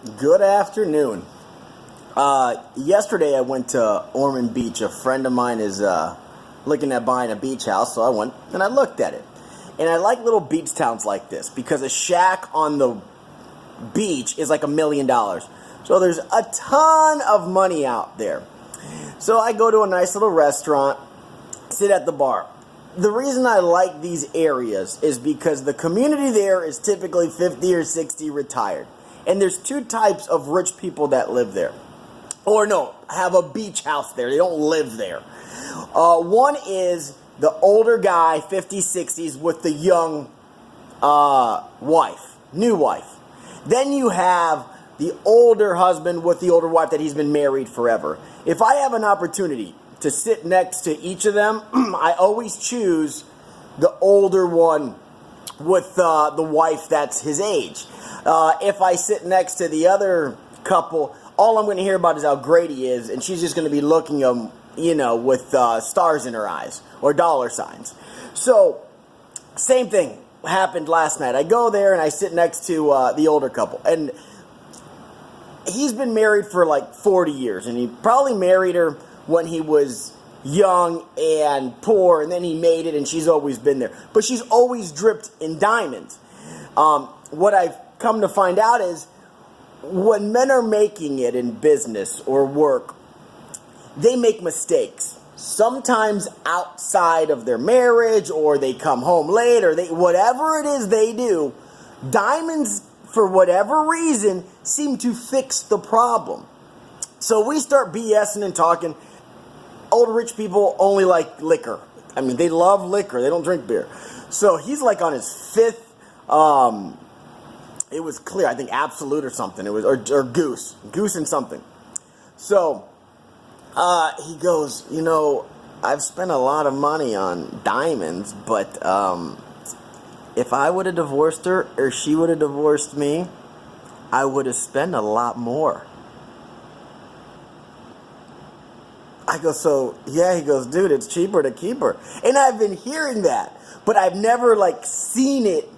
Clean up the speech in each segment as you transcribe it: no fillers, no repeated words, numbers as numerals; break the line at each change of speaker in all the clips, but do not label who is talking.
Good afternoon. Yesterday I went to Ormond Beach. A friend of mine is looking at buying a beach house, so I went and I looked at it. And I like little beach towns like this because a shack on the beach is like $1 million. So there's a ton of money out there. So I go to a nice little restaurant, sit at the bar. The reason I like these areas is because the community there is typically 50 or 60 retired. And there's two types of rich people that live there. Or no, have a beach house there. They don't live there. One is the older guy, 50s, 60s, with the young wife, new wife. Then you have the older husband with the older wife that he's been married forever. If I have an opportunity to sit next to each of them, I always choose the older one with the wife that's his age. If I sit next to the other couple, all I'm going to hear about is how great he is, and she's just going to be looking at him, with stars in her eyes or dollar signs. So, same thing happened last night. I go there and I sit next to the older couple, and he's been married for like 40 years, and he probably married her when he was young and poor, and then he made it, and she's always been there. But she's always dripped in diamonds. What I've come to find out is when men are making it in business or work, they make mistakes. Sometimes outside of their marriage, or they come home late, or whatever it is they do, diamonds, for whatever reason, seem to fix the problem. So we start BSing and talking. Old rich people only like liquor. I mean, they love liquor. They don't drink beer. So he's like on his fifth, it was clear, I think Absolute or something. It was, or Goose and something. So he goes, I've spent a lot of money on diamonds, but if I would have divorced her or she would have divorced me, I would have spent a lot more. I go, so, yeah, he goes, dude, it's cheaper to keep her. And I've been hearing that, but I've never, seen it,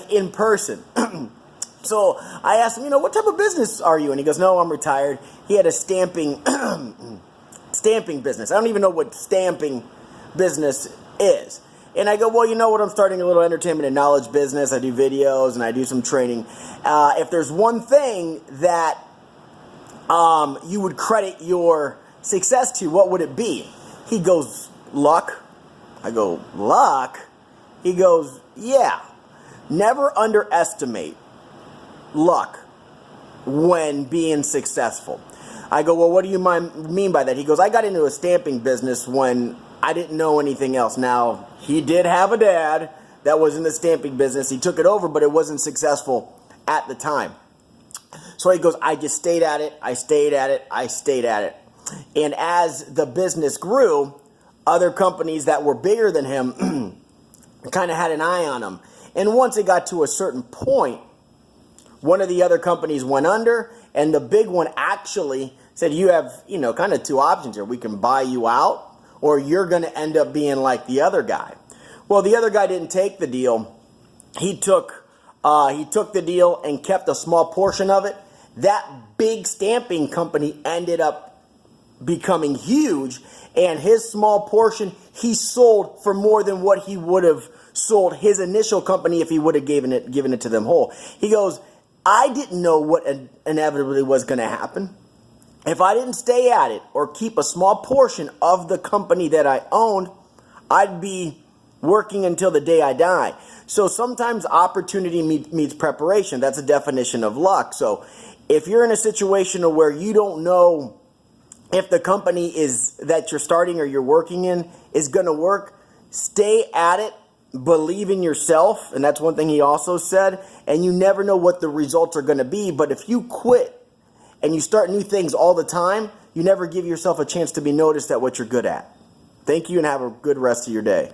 in person. So I asked him, what type of business are you? And he goes, no, I'm retired. He had a stamping business. I don't even know what stamping business is. And I go, well, you know what? I'm starting a little entertainment and knowledge business. I do videos and I do some training. If there's one thing that you would credit your success to, what would it be? He goes, luck. I go, luck? He goes, yeah. Never underestimate luck when being successful. I go, well, what do you mean by that? He goes, I got into a stamping business when I didn't know anything else. Now, he did have a dad that was in the stamping business. He took it over, but it wasn't successful at the time. So he goes, I just stayed at it. I stayed at it. And as the business grew, other companies that were bigger than him kind of had an eye on him. And once it got to a certain point, one of the other companies went under, and the big one actually said, you have, kind of two options here. We can buy you out, or you're going to end up being like the other guy. Well, the other guy didn't take the deal. He took the deal and kept a small portion of it. That big stamping company ended up becoming huge, and his small portion he sold for more than what he would have sold his initial company if he would have given it to them whole. He goes, I didn't know what inevitably was going to happen. If I didn't stay at it or keep a small portion of the company that I owned, I'd be working until the day I die. So sometimes opportunity meets preparation. That's a definition of luck. So if you're in a situation where you don't know if the company that you're starting or you're working in is going to work, stay at it. Believe in yourself, and that's one thing he also said, and you never know what the results are going to be, but if you quit and you start new things all the time, you never give yourself a chance to be noticed at what you're good at. Thank you, and have a good rest of your day.